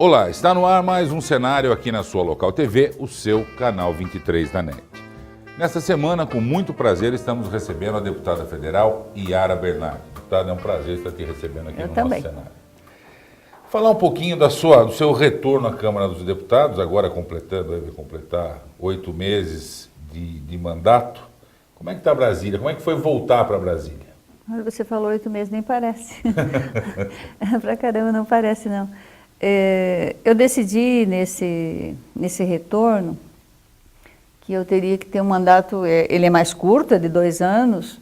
Olá, está no ar mais um cenário aqui na sua Local TV, o seu canal 23 da NET. Nesta semana, com muito prazer, estamos recebendo a deputada federal Yara Bernardi. Deputada, é um prazer estar aqui recebendo aqui no nosso cenário. Falar um pouquinho do seu retorno à Câmara dos Deputados, agora deve completar 8 meses de mandato. Como é que está Brasília? Como é que foi voltar para Brasília? Você falou 8 meses, nem parece. Pra caramba, não parece não. Eu decidi nesse retorno que eu teria que ter um mandato, ele é mais curto, é de 2 anos,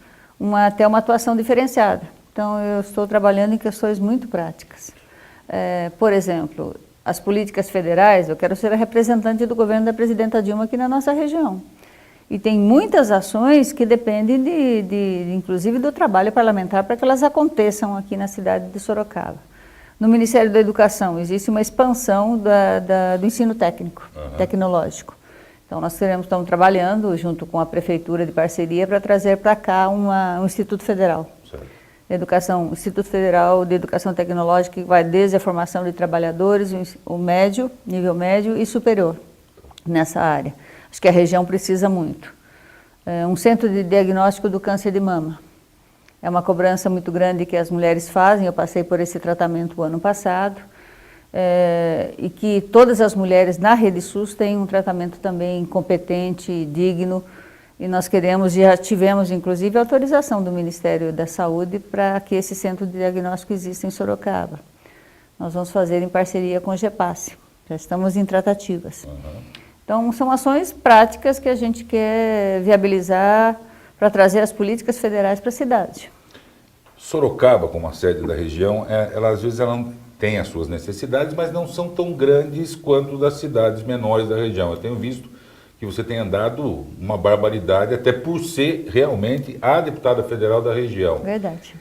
até uma atuação diferenciada. Então eu estou trabalhando em questões muito práticas. Por exemplo, as políticas federais, eu quero ser a representante do governo da presidenta Dilma aqui na nossa região. E tem muitas ações que dependem inclusive do trabalho parlamentar para que elas aconteçam aqui na cidade de Sorocaba. No Ministério da Educação existe uma expansão do ensino técnico, tecnológico. Então nós estamos trabalhando junto com a Prefeitura de parceria para trazer para cá um Instituto Federal. Educação, Instituto Federal de Educação Tecnológica, que vai desde a formação de trabalhadores, o médio, nível médio e superior nessa área. Acho que a região precisa muito. Um centro de diagnóstico do câncer de mama. É uma cobrança muito grande que as mulheres fazem, eu passei por esse tratamento o ano passado, e que todas as mulheres na Rede SUS têm um tratamento também competente, digno, e nós já tivemos inclusive autorização do Ministério da Saúde para que esse centro de diagnóstico exista em Sorocaba. Nós vamos fazer em parceria com o GEPASSE, já estamos em tratativas. Então são ações práticas que a gente quer viabilizar para trazer as políticas federais para a cidade. Sorocaba, como a sede da região, às vezes ela não tem as suas necessidades, mas não são tão grandes quanto das cidades menores da região. Eu tenho visto que você tem andado uma barbaridade, até por ser realmente a deputada federal da região. Verdade.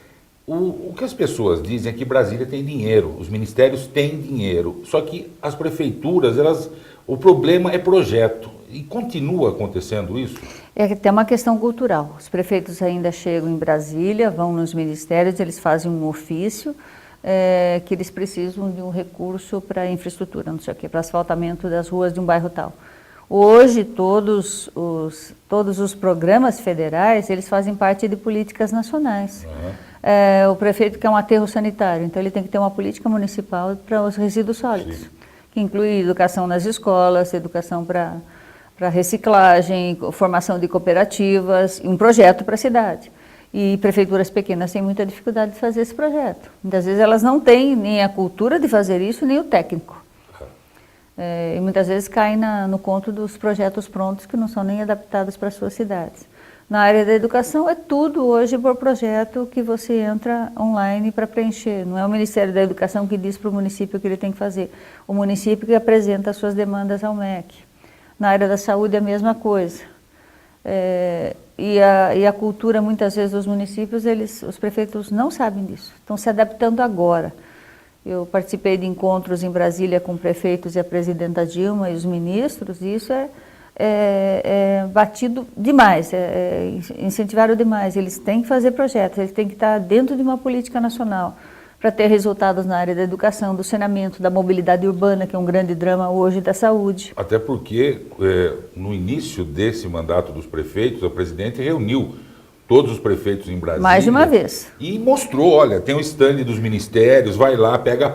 O que as pessoas dizem é que Brasília tem dinheiro, os ministérios têm dinheiro, só que as prefeituras, o problema é projeto. E continua acontecendo isso? É até uma questão cultural. Os prefeitos ainda chegam em Brasília, vão nos ministérios, eles fazem um ofício que eles precisam de um recurso para infraestrutura, não sei o quê, para asfaltamento das ruas de um bairro tal. Hoje, todos os programas federais, eles fazem parte de políticas nacionais. O prefeito quer um aterro sanitário, então ele tem que ter uma política municipal para os resíduos sólidos, que inclui educação nas escolas, educação para reciclagem, formação de cooperativas, e um projeto para a cidade. E prefeituras pequenas têm muita dificuldade de fazer esse projeto. Muitas vezes elas não têm nem a cultura de fazer isso, nem o técnico. E muitas vezes caem no conto dos projetos prontos que não são nem adaptados para as suas cidades. Na área da educação é tudo hoje por projeto que você entra online para preencher. Não é o Ministério da Educação que diz para o município o que ele tem que fazer. O município que apresenta as suas demandas ao MEC. Na área da saúde é a mesma coisa. E a cultura, muitas vezes, dos municípios, os prefeitos não sabem disso. Estão se adaptando agora. Eu participei de encontros em Brasília com prefeitos e a presidenta Dilma e os ministros, e isso é batido demais, incentivaram demais. Eles têm que fazer projetos, eles têm que estar dentro de uma política nacional para ter resultados na área da educação, do saneamento, da mobilidade urbana, que é um grande drama hoje, da saúde. Até porque, no início desse mandato dos prefeitos, o presidente reuniu todos os prefeitos em Brasília. Mais de uma vez. E mostrou, olha, tem o stand dos ministérios, vai lá, pega,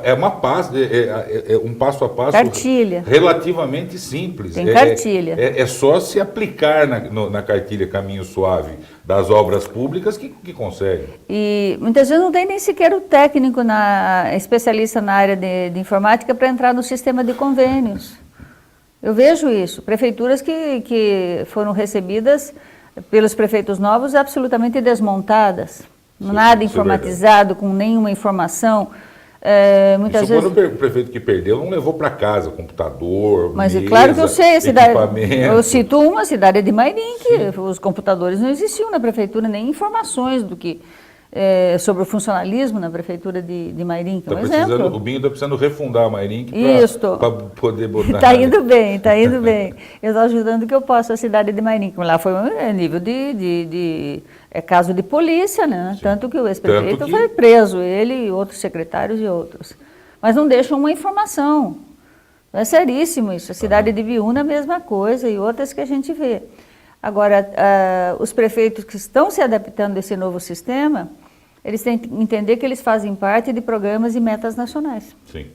um passo a passo. Cartilha. Relativamente simples. Tem cartilha. É só se aplicar na cartilha Caminho Suave das obras públicas que consegue. E muitas vezes não tem nem sequer o técnico, especialista na área de informática para entrar no sistema de convênios. Eu vejo isso. Prefeituras que foram recebidas pelos prefeitos novos, absolutamente desmontadas, nada informatizado, com nenhuma informação. Muitas vezes... Quando o prefeito que perdeu não levou para casa computador, mas mesa, claro que eu sei, eu cito uma cidade de Mairim, que os computadores não existiam na prefeitura, nem informações sobre o funcionalismo na prefeitura de Mairim, que é um exemplo. O Binho está precisando refundar a Mairim para poder botar... Está indo bem, está indo bem. Eu estou ajudando o que eu posso a cidade de Mairim, que lá foi um nível caso de polícia, né? Tanto que o ex-prefeito foi preso, ele e outros secretários e outros. Mas não deixam uma informação. É seríssimo isso. A cidade de Biúna, a mesma coisa, e outras que a gente vê. Agora, os prefeitos que estão se adaptando a esse novo sistema, eles têm que entender que eles fazem parte de programas e metas nacionais. Sim.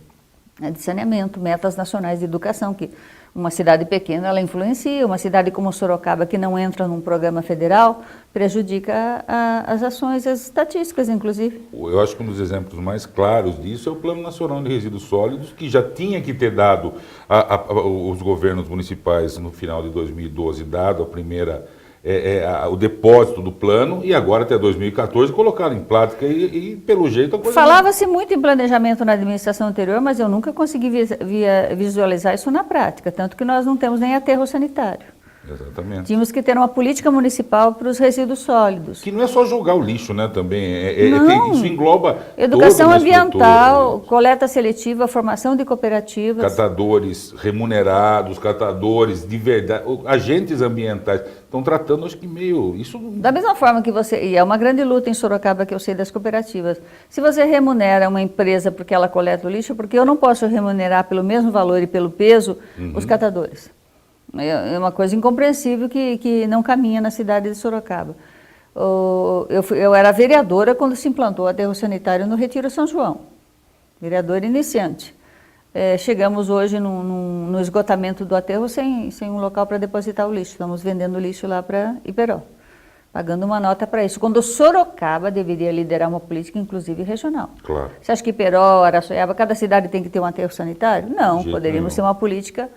De saneamento, metas nacionais de educação, que uma cidade pequena ela influencia, uma cidade como Sorocaba, que não entra num programa federal, prejudica as ações, as estatísticas, inclusive. Eu acho que um dos exemplos mais claros disso é o Plano Nacional de Resíduos Sólidos, que já tinha que ter dado os governos municipais no final de 2012, dado a primeira... o depósito do plano, e agora até 2014 colocaram em prática e pelo jeito a coisa... Falava-se muito em planejamento na administração anterior, mas eu nunca consegui visualizar isso na prática, tanto que nós não temos nem aterro sanitário. Exatamente. Tínhamos que ter uma política municipal para os resíduos sólidos. Que não é só jogar o lixo, né, também, isso engloba educação ambiental, coleta seletiva, formação de cooperativas. Catadores remunerados, catadores de verdade, agentes ambientais, estão tratando, acho que meio... isso. Da mesma forma que e é uma grande luta em Sorocaba que eu sei das cooperativas, se você remunera uma empresa porque ela coleta o lixo, porque eu não posso remunerar pelo mesmo valor e pelo peso os catadores. É uma coisa incompreensível que não caminha na cidade de Sorocaba. Eu era vereadora quando se implantou o aterro sanitário no Retiro São João, vereadora iniciante. Chegamos hoje no esgotamento do aterro sem um local para depositar o lixo. Estamos vendendo lixo lá para Iperó, pagando uma nota para isso. Quando Sorocaba deveria liderar uma política, inclusive regional. Claro. Você acha que Iperó, Araçoiaba, cada cidade tem que ter um aterro sanitário? Não, poderíamos ter uma política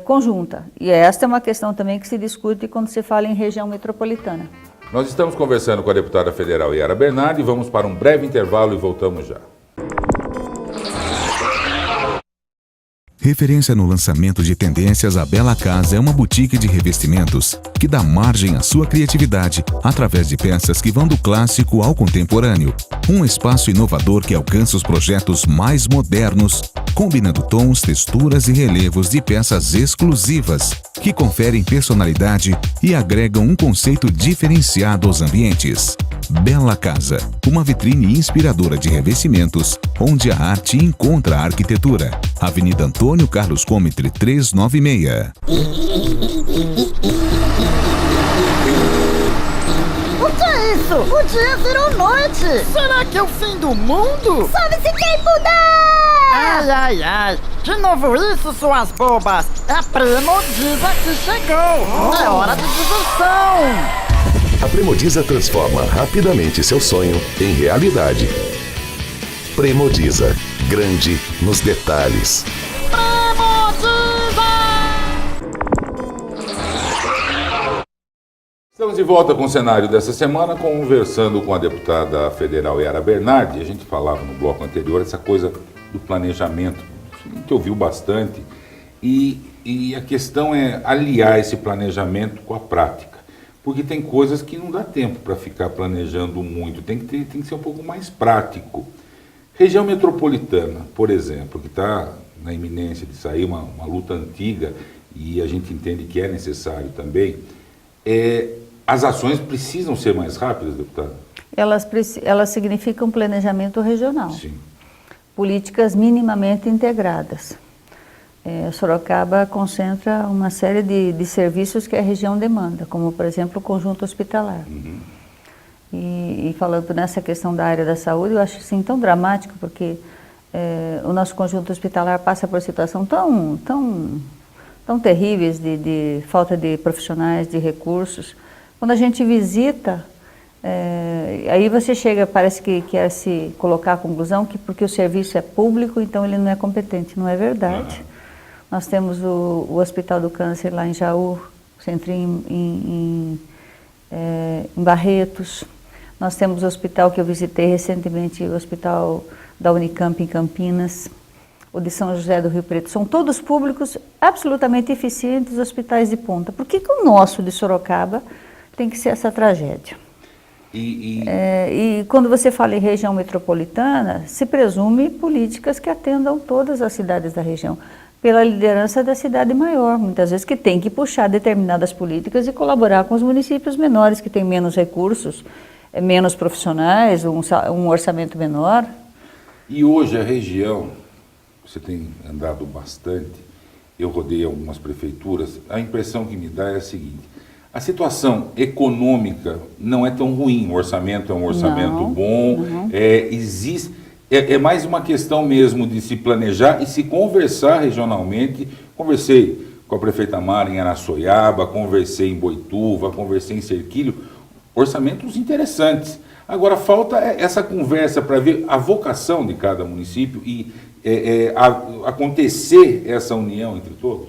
conjunta. E esta é uma questão também que se discute quando se fala em região metropolitana. Nós estamos conversando com a deputada federal Yara Bernardi, vamos para um breve intervalo e voltamos já. Referência no lançamento de tendências, a Bela Casa é uma boutique de revestimentos que dá margem à sua criatividade através de peças que vão do clássico ao contemporâneo. Um espaço inovador que alcança os projetos mais modernos, combinando tons, texturas e relevos de peças exclusivas que conferem personalidade e agregam um conceito diferenciado aos ambientes. Bela Casa, uma vitrine inspiradora de revestimentos, onde a arte encontra a arquitetura. Avenida Antônio Carlos Comitre 396. O que é isso? O dia virou noite! Será que é o fim do mundo? Sobe-se quem puder! Ai, ai, ai! De novo isso, suas bobas! A Premodiza que chegou! É hora de diversão! A Premodiza transforma rapidamente seu sonho em realidade. Premodiza, grande nos detalhes. Premodiza! Estamos de volta com o cenário dessa semana, conversando com a deputada federal Yara Bernardi. A gente falava no bloco anterior essa coisa do planejamento, a gente ouviu bastante, e a questão é aliar esse planejamento com a prática. Porque tem coisas que não dá tempo para ficar planejando muito, tem que ser um pouco mais prático. Região metropolitana, por exemplo, que está na iminência de sair uma luta antiga, e a gente entende que é necessário também, as ações precisam ser mais rápidas, deputada? Elas significam planejamento regional. Sim. Políticas minimamente integradas. Sorocaba concentra uma série de serviços que a região demanda, como, por exemplo, o conjunto hospitalar. Uhum. E falando nessa questão da área da saúde, eu acho assim tão dramático, porque o nosso conjunto hospitalar passa por situação tão terríveis de falta de profissionais, de recursos. Quando a gente visita, aí você chega, parece que quer se colocar a conclusão que porque o serviço é público, então ele não é competente. Não é verdade. Uhum. Nós temos o Hospital do Câncer lá em Jaú, centrinho em Barretos. Nós temos o hospital que eu visitei recentemente, o Hospital da Unicamp em Campinas, o de São José do Rio Preto. São todos públicos, absolutamente eficientes, hospitais de ponta. Por que o nosso de Sorocaba tem que ser essa tragédia? E quando você fala em região metropolitana, se presume políticas que atendam todas as cidades da região, pela liderança da cidade maior, muitas vezes que tem que puxar determinadas políticas e colaborar com os municípios menores, que têm menos recursos, menos profissionais, um orçamento menor. E hoje a região, você tem andado bastante, eu rodei algumas prefeituras, a impressão que me dá é a seguinte: a situação econômica não é tão ruim, o orçamento é um orçamento bom, existe, é mais uma questão mesmo de se planejar e se conversar regionalmente. Conversei com a prefeita Mara em Araçoiaba, conversei em Boituva, conversei em Cerquilho, orçamentos interessantes. Agora falta essa conversa para ver a vocação de cada município e acontecer essa união entre todos.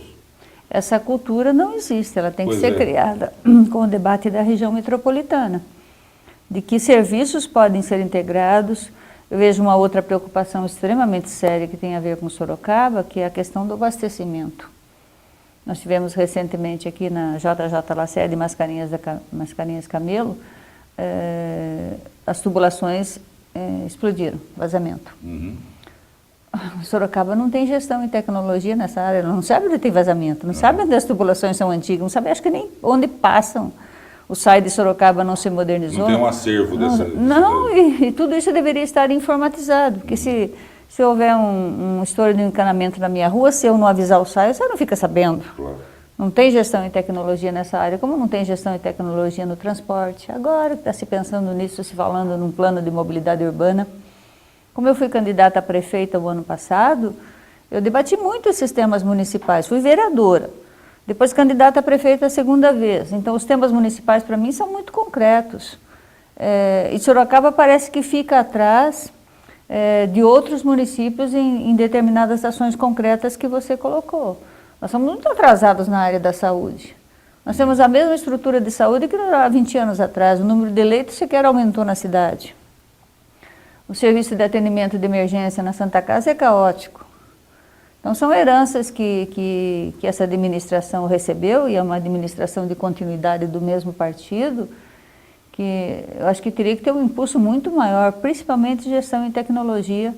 Essa cultura não existe, ela tem que ser criada com o debate da região metropolitana, de que serviços podem ser integrados. Eu vejo uma outra preocupação extremamente séria que tem a ver com Sorocaba, que é a questão do abastecimento. Nós tivemos recentemente aqui na JJ Lacerda, Mascarenhas Camelo, as tubulações explodiram, vazamento. Sorocaba não tem gestão e tecnologia nessa área, não sabe onde tem vazamento, não sabe onde as tubulações são antigas, não sabe, acho que nem onde passam. O SAI de Sorocaba não se modernizou. Não tem um acervo dessa... Não, e tudo isso deveria estar informatizado, porque se houver um estouro de encanamento na minha rua, se eu não avisar o SAI, você não fica sabendo. Claro. Não tem gestão e tecnologia nessa área, como não tem gestão e tecnologia no transporte. Agora que está se pensando nisso, se falando num plano de mobilidade urbana. Como eu fui candidata a prefeita o ano passado, eu debati muito esses temas municipais, fui vereadora. Depois candidata a prefeita a segunda vez. Então, os temas municipais, para mim, são muito concretos. E Sorocaba parece que fica atrás de outros municípios em determinadas ações concretas que você colocou. Nós somos muito atrasados na área da saúde. Nós temos a mesma estrutura de saúde que há 20 anos atrás. O número de leitos sequer aumentou na cidade. O serviço de atendimento de emergência na Santa Casa é caótico. Então, são heranças que essa administração recebeu, e é uma administração de continuidade do mesmo partido, que eu acho que teria que ter um impulso muito maior, principalmente gestão em tecnologia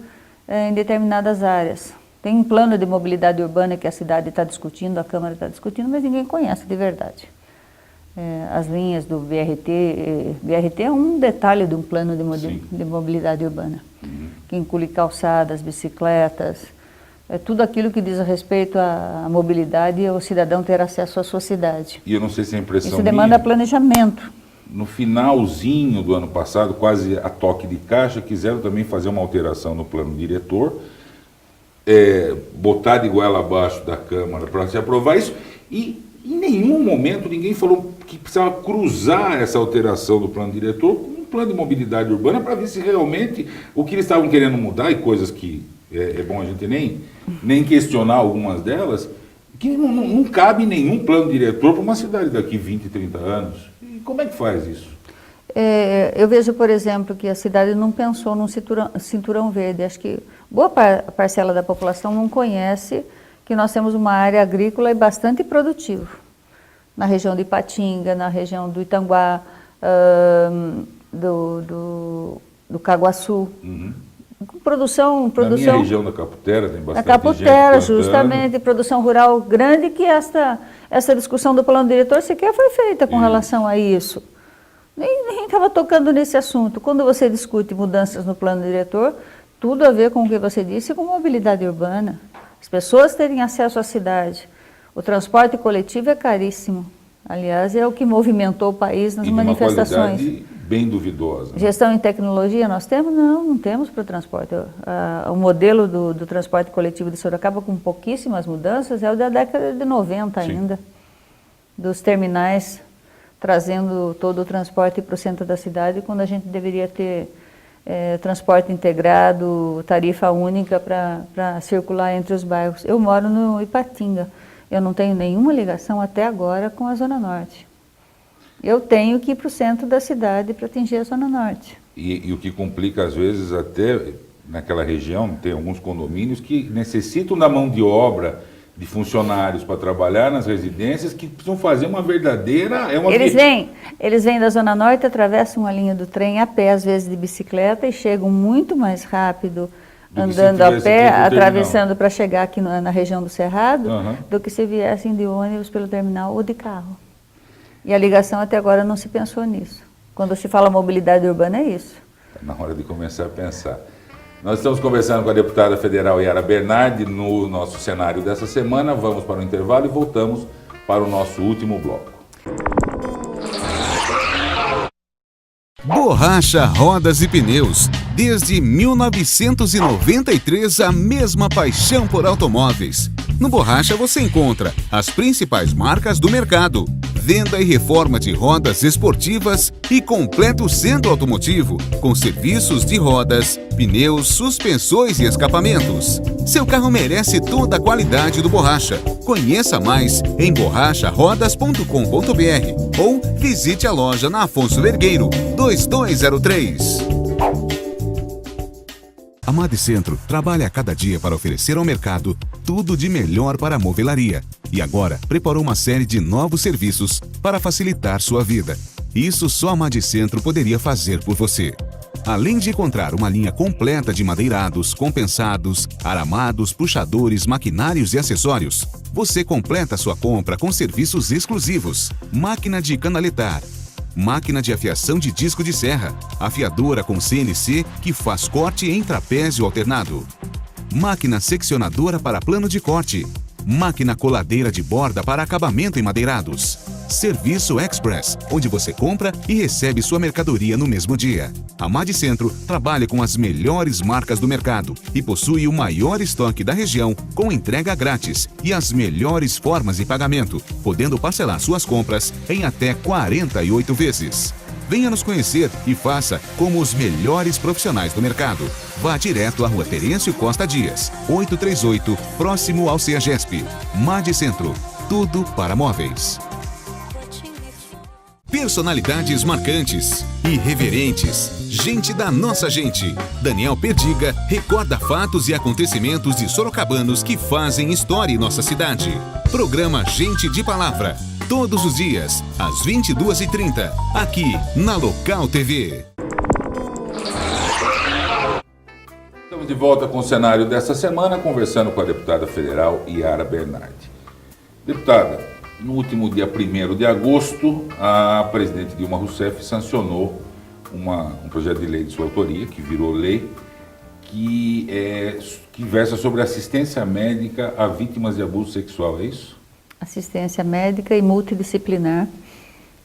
em determinadas áreas. Tem um plano de mobilidade urbana que a cidade está discutindo, a Câmara está discutindo, mas ninguém conhece de verdade. As linhas do BRT, BRT é um detalhe de um plano de mobilidade urbana, que inclui calçadas, bicicletas, tudo aquilo que diz a respeito à mobilidade e ao cidadão ter acesso à sua cidade. E eu não sei se é impressão minha. Isso demanda planejamento. No finalzinho do ano passado, quase a toque de caixa, quiseram também fazer uma alteração no plano diretor, botar de goela abaixo da Câmara para se aprovar isso, e em nenhum momento ninguém falou que precisava cruzar essa alteração do plano diretor com um plano de mobilidade urbana para ver se realmente o que eles estavam querendo mudar, e coisas que é bom a gente nem questionar algumas delas, que não cabe nenhum plano diretor para uma cidade daqui 20, 30 anos. E como é que faz isso? Eu vejo, por exemplo, que a cidade não pensou num cinturão verde. Acho que boa parcela da população não conhece que nós temos uma área agrícola e bastante produtiva. Na região de Ipatinga, na região do Itanguá, do Caguaçu. Produção... Na minha região da Caputera tem bastante gente. Na Caputera, justamente, produção rural grande, que essa discussão do plano diretor sequer foi feita com relação a isso. Nem estava tocando nesse assunto. Quando você discute mudanças no plano diretor, tudo a ver com o que você disse, com mobilidade urbana. As pessoas terem acesso à cidade. O transporte coletivo é caríssimo. Aliás, é o que movimentou o país nas manifestações. Uma qualidade bem duvidosa. Gestão em tecnologia nós temos? Não temos para o transporte. O modelo do transporte coletivo de Sorocaba, com pouquíssimas mudanças, é o da década de 90 ainda. Dos terminais trazendo todo o transporte para o centro da cidade, quando a gente deveria ter transporte integrado, tarifa única para circular entre os bairros. Eu moro no Ipatinga. Eu não tenho nenhuma ligação até agora com a Zona Norte. Eu tenho que ir para o centro da cidade para atingir a Zona Norte. E o que complica, às vezes, até naquela região, tem alguns condomínios que necessitam da mão de obra de funcionários para trabalhar nas residências, que precisam fazer uma verdadeira... Eles vêm da Zona Norte, atravessam a linha do trem a pé, às vezes de bicicleta, e chegam muito mais rápido andando a pé, atravessando para chegar aqui na região do Cerrado, do que se viessem de ônibus pelo terminal ou de carro. E a ligação até agora não se pensou nisso. Quando se fala mobilidade urbana é isso. Na hora de começar a pensar. Nós estamos conversando com a deputada federal Yara Bernardi no nosso cenário dessa semana. Vamos para o intervalo e voltamos para o nosso último bloco. Borracha, rodas e pneus. Desde 1993, a mesma paixão por automóveis. No Borracha você encontra as principais marcas do mercado, venda e reforma de rodas esportivas e completo centro automotivo, com serviços de rodas, pneus, suspensões e escapamentos. Seu carro merece toda a qualidade do Borracha. Conheça mais em borracharodas.com.br ou visite a loja na Afonso Vergueiro, 2203. A Made Centro trabalha a cada dia para oferecer ao mercado tudo de melhor para a movelaria. E agora preparou uma série de novos serviços para facilitar sua vida. Isso só a Made Centro poderia fazer por você. Além de encontrar uma linha completa de madeirados, compensados, aramados, puxadores, maquinários e acessórios, você completa sua compra com serviços exclusivos. Máquina de canaletar, máquina de afiação de disco de serra, afiadora com CNC que faz corte em trapézio alternado, máquina seccionadora para plano de corte, máquina coladeira de borda para acabamento em madeirados, serviço express, onde você compra e recebe sua mercadoria no mesmo dia. A Made Centro trabalha com as melhores marcas do mercado e possui o maior estoque da região com entrega grátis e as melhores formas de pagamento, podendo parcelar suas compras em até 48 vezes. Venha nos conhecer e faça como os melhores profissionais do mercado. Vá direto à Rua Terêncio Costa Dias, 838, próximo ao CEAGESP. Made Centro, tudo para móveis. Personalidades marcantes, irreverentes, gente da nossa gente. Daniel Perdiga recorda fatos e acontecimentos de sorocabanos que fazem história em nossa cidade. Programa Gente de Palavra, todos os dias, às 22h30, aqui na Local TV. Estamos de volta com o cenário dessa semana, conversando com a deputada federal Yara Bernardi. Deputada, no último dia 1º de agosto, a presidente Dilma Rousseff sancionou um projeto de lei de sua autoria, que virou lei, que versa sobre assistência médica a vítimas de abuso sexual, é isso? Assistência médica e multidisciplinar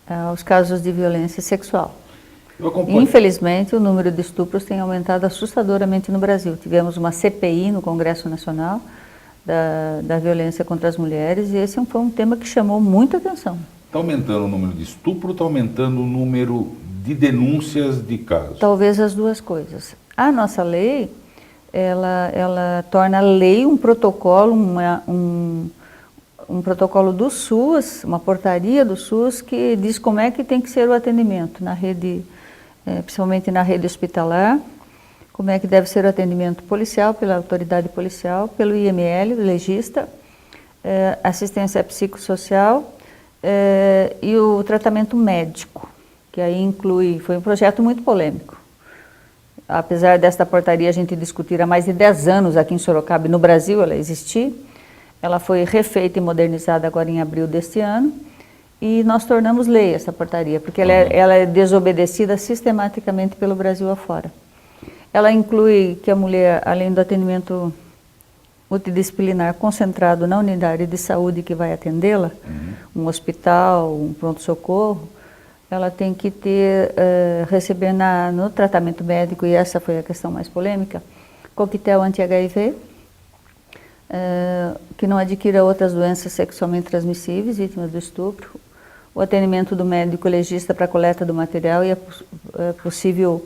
aos casos de violência sexual. Infelizmente, o número de estupros tem aumentado assustadoramente no Brasil. Tivemos uma CPI no Congresso Nacional da violência contra as mulheres, e esse foi um tema que chamou muita atenção. Está aumentando o número de estupro, está aumentando o número de denúncias de casos? Talvez as duas coisas. A nossa lei, ela torna a lei um protocolo, um protocolo do SUS, uma portaria do SUS que diz como é que tem que ser o atendimento na rede, principalmente na rede hospitalar, como é que deve ser o atendimento policial, pela autoridade policial, pelo IML, o legista, assistência psicossocial e o tratamento médico, que aí inclui, foi um projeto muito polêmico. Apesar desta portaria a gente discutir há mais de 10 anos aqui em Sorocaba e no Brasil ela existir, ela foi refeita e modernizada agora em abril deste ano, e nós tornamos lei essa portaria, porque ela é desobedecida sistematicamente pelo Brasil afora. Ela inclui que a mulher, além do atendimento multidisciplinar concentrado na unidade de saúde que vai atendê-la, um hospital, um pronto-socorro, ela tem que receber no tratamento médico, e essa foi a questão mais polêmica, coquetel anti-HIV, que não adquira outras doenças sexualmente transmissíveis, vítimas do estupro, o atendimento do médico legista para a coleta do material e a possível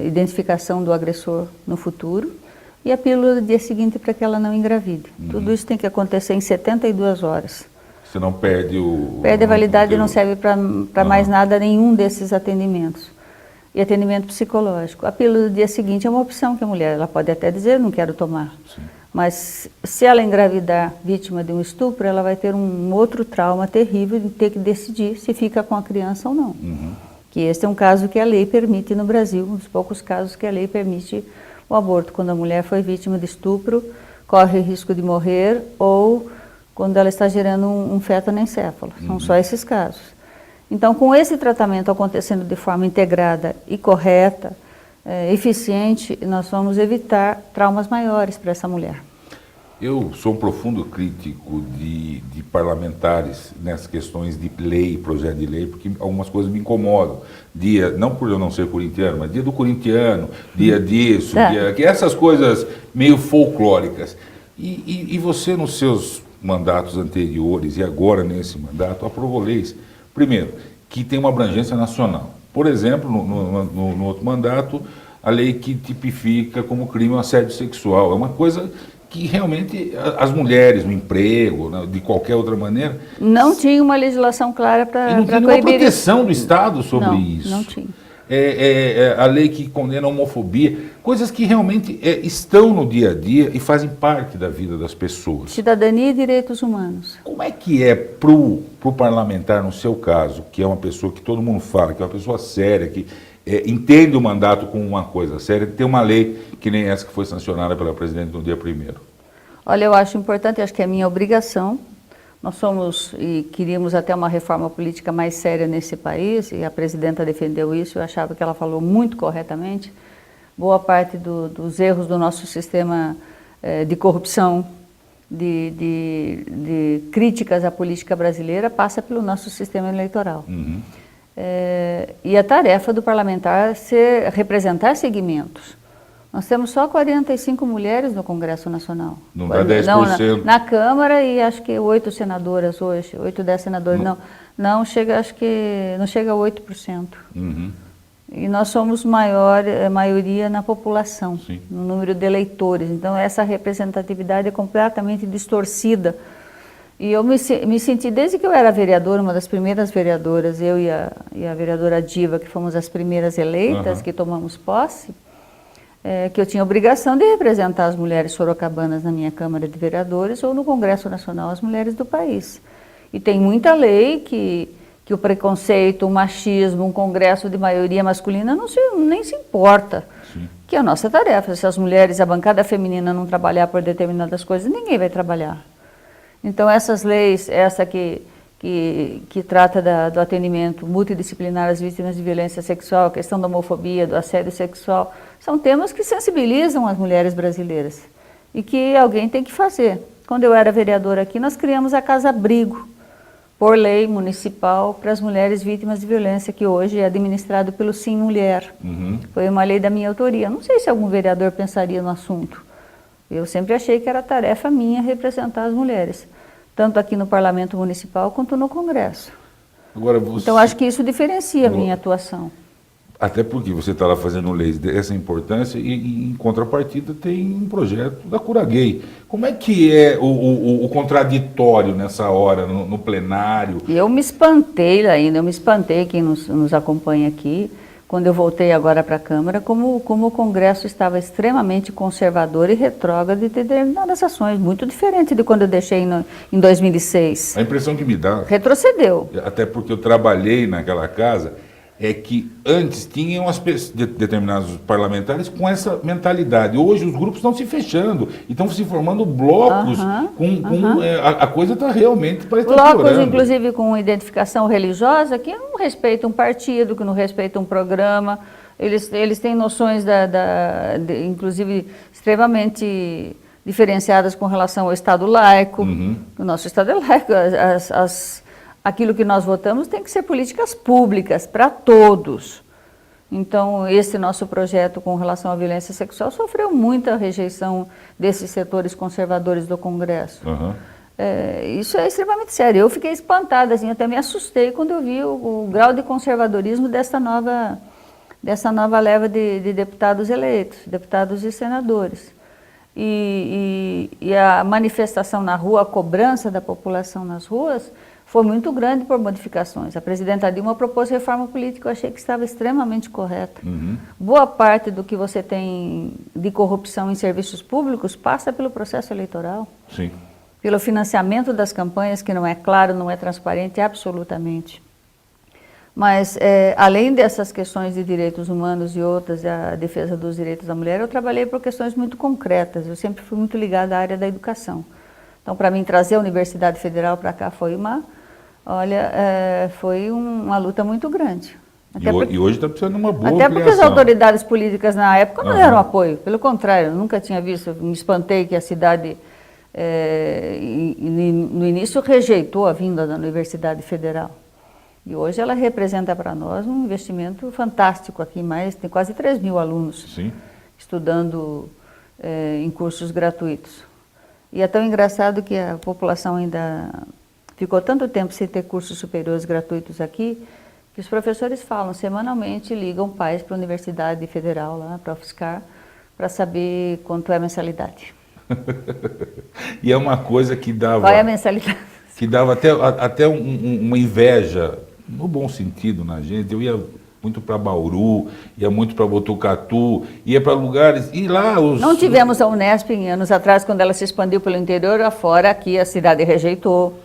identificação do agressor no futuro, e a pílula do dia seguinte para que ela não engravide. Tudo isso tem que acontecer em 72 horas. Senão perde a validade e não serve para mais nada, nenhum desses atendimentos. E atendimento psicológico. A pílula do dia seguinte é uma opção que a mulher, ela pode até dizer, não quero tomar. Sim. Mas se ela engravidar vítima de um estupro, ela vai ter um outro trauma terrível de ter que decidir se fica com a criança ou não. Que este é um caso que a lei permite no Brasil, um dos poucos casos que a lei permite o aborto. Quando a mulher foi vítima de estupro, corre o risco de morrer, ou quando ela está gerando um feto anencéfalo. São só esses casos. Então, com esse tratamento acontecendo de forma integrada e correta, eficiente, nós vamos evitar traumas maiores para essa mulher. Eu sou um profundo crítico de parlamentares nessas questões de lei, projeto de lei, porque algumas coisas me incomodam. Dia, não por eu não ser corintiano, mas dia do corintiano, dia disso, essas coisas meio folclóricas. E você, nos seus mandatos anteriores e agora nesse mandato, aprovou leis, primeiro, que tem uma abrangência nacional. Por exemplo, no outro mandato, a lei que tipifica como crime o assédio sexual. É uma coisa que realmente as mulheres no emprego, de qualquer outra maneira... Não tinha uma legislação clara para coibir. Não tinha nenhuma proteção do Estado sobre isso. Não tinha. A lei que condena a homofobia, coisas que realmente estão no dia a dia e fazem parte da vida das pessoas. Cidadania e direitos humanos. Como é que é pro parlamentar, no seu caso, que é uma pessoa que todo mundo fala, que é uma pessoa séria, que entende o mandato como uma coisa séria, ter uma lei que nem essa que foi sancionada pela presidente no dia 1º? Olha, eu acho importante, acho que é minha obrigação. Nós somos e queríamos até uma reforma política mais séria nesse país, e a presidenta defendeu isso, eu achava que ela falou muito corretamente. Boa parte dos erros do nosso sistema de corrupção, de críticas à política brasileira, passa pelo nosso sistema eleitoral. Uhum. E a tarefa do parlamentar é representar segmentos. Nós temos só 45 mulheres no Congresso Nacional. Não dá 10%. Na Câmara, e acho que 8 senadoras hoje, 8, 10 senadores, não chega, acho que não chega a 8%. Uhum. E nós somos maioria na população, Sim. no número de eleitores. Então essa representatividade é completamente distorcida. E eu me senti, desde que eu era vereadora, uma das primeiras vereadoras, eu e a vereadora Diva, que fomos as primeiras eleitas, que tomamos posse, que eu tinha a obrigação de representar as mulheres sorocabanas na minha Câmara de Vereadores ou no Congresso Nacional, as mulheres do país. E tem muita lei que o preconceito, o machismo, um Congresso de maioria masculina nem se importa. Sim. Que é a nossa tarefa. Se as mulheres, a bancada feminina não trabalhar por determinadas coisas, ninguém vai trabalhar. Então essas leis, essa que trata do atendimento multidisciplinar às vítimas de violência sexual, a questão da homofobia, do assédio sexual, são temas que sensibilizam as mulheres brasileiras e que alguém tem que fazer. Quando eu era vereadora aqui, nós criamos a Casa Abrigo, por lei municipal, para as mulheres vítimas de violência, que hoje é administrado pelo Sim Mulher. Uhum. Foi uma lei da minha autoria. Não sei se algum vereador pensaria no assunto. Eu sempre achei que era tarefa minha representar as mulheres, tanto aqui no Parlamento Municipal quanto no Congresso. Agora então acho que isso diferencia a minha atuação. Até porque você está lá fazendo leis dessa importância e em contrapartida tem um projeto da cura gay. Como é que é o contraditório nessa hora, no plenário? Eu me espantei quem nos acompanha aqui, quando eu voltei agora para a Câmara, como o Congresso estava extremamente conservador e retrógrado de determinadas ações, muito diferente de quando eu deixei em 2006. A impressão que me dá... Retrocedeu. Até porque eu trabalhei naquela casa, é que antes tinham determinados parlamentares com essa mentalidade. Hoje os grupos estão se fechando e estão se formando blocos a coisa está realmente parece estar piorando. Blocos, inclusive, com identificação religiosa, que não respeitam um partido, que não respeitam um programa. Eles têm noções, inclusive, extremamente diferenciadas com relação ao Estado laico. Uhum. O nosso Estado é laico. Aquilo que nós votamos tem que ser políticas públicas para todos. Então, esse nosso projeto com relação à violência sexual sofreu muita rejeição desses setores conservadores do Congresso. Uhum. Isso é extremamente sério. Eu fiquei espantada, assim, até me assustei quando eu vi o grau de conservadorismo dessa nova leva de deputados eleitos, deputados e senadores. E a manifestação na rua, a cobrança da população nas ruas, foi muito grande por modificações. A presidenta Dilma propôs reforma política, eu achei que estava extremamente correta. Uhum. Boa parte do que você tem de corrupção em serviços públicos passa pelo processo eleitoral. Sim. Pelo financiamento das campanhas, que não é claro, não é transparente, absolutamente. Mas, além dessas questões de direitos humanos e outras, a defesa dos direitos da mulher, eu trabalhei por questões muito concretas. Eu sempre fui muito ligada à área da educação. Então, para mim, trazer a Universidade Federal para cá foi uma luta muito grande. E hoje está precisando de uma boa Até porque as ampliação. autoridades políticas na época não deram apoio. Pelo contrário, eu nunca tinha visto, me espantei que a cidade, no início, rejeitou a vinda da Universidade Federal. E hoje ela representa para nós um investimento fantástico aqui, tem quase 3 mil alunos estudando em cursos gratuitos. E é tão engraçado que a população ainda ficou tanto tempo sem ter cursos superiores gratuitos aqui, que os professores falam, semanalmente ligam pais para a Universidade Federal, lá para a UFSCar, para saber quanto é a mensalidade. E é uma coisa que dava... Qual é a mensalidade? Que dava até uma inveja, no bom sentido, na gente. Eu ia muito para Bauru, ia muito para Botucatu, ia para lugares... E lá os... Não tivemos a Unesp em anos atrás, quando ela se expandiu pelo interior, afora aqui a cidade rejeitou.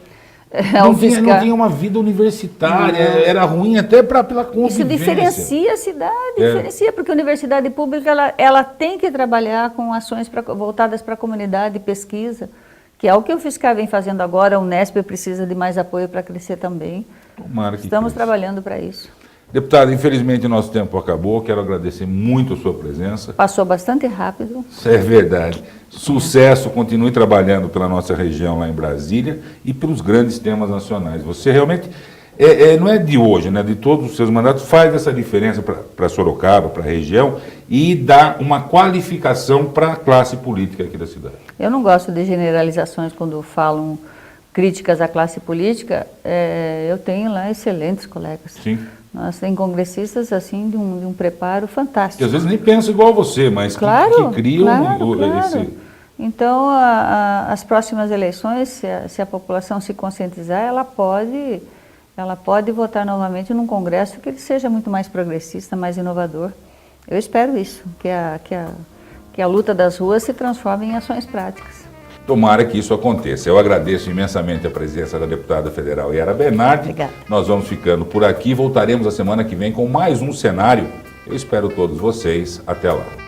Não tinha uma vida universitária, era ruim até pela convivência. Isso diferencia a cidade, diferencia, porque a universidade pública ela tem que trabalhar com ações voltadas para a comunidade, pesquisa, que é o que o UFSCar vem fazendo agora. A Unesp precisa de mais apoio para crescer também. Tomara que Estamos cresça. trabalhando para isso. Deputado, infelizmente o nosso tempo acabou, quero agradecer muito a sua presença. Passou bastante rápido. Isso é verdade. Sucesso, continue trabalhando pela nossa região lá em Brasília e pelos grandes temas nacionais. Você realmente, não é de hoje, né? De todos os seus mandatos, faz essa diferença para Sorocaba, para a região e dá uma qualificação para a classe política aqui da cidade. Eu não gosto de generalizações quando falam críticas à classe política. Eu tenho lá excelentes colegas. Sim. Nós temos congressistas assim de um preparo fantástico. Que às vezes nem pensam igual a você, mas claro, que criam claro. esse... Então, as próximas eleições, se a população se conscientizar, ela pode votar novamente num congresso que ele seja muito mais progressista, mais inovador. Eu espero isso, que a luta das ruas se transforme em ações práticas. Tomara que isso aconteça. Eu agradeço imensamente a presença da deputada federal Yara Bernardi. Obrigada. Nós vamos ficando por aqui. Voltaremos a semana que vem com mais um cenário. Eu espero todos vocês. Até lá.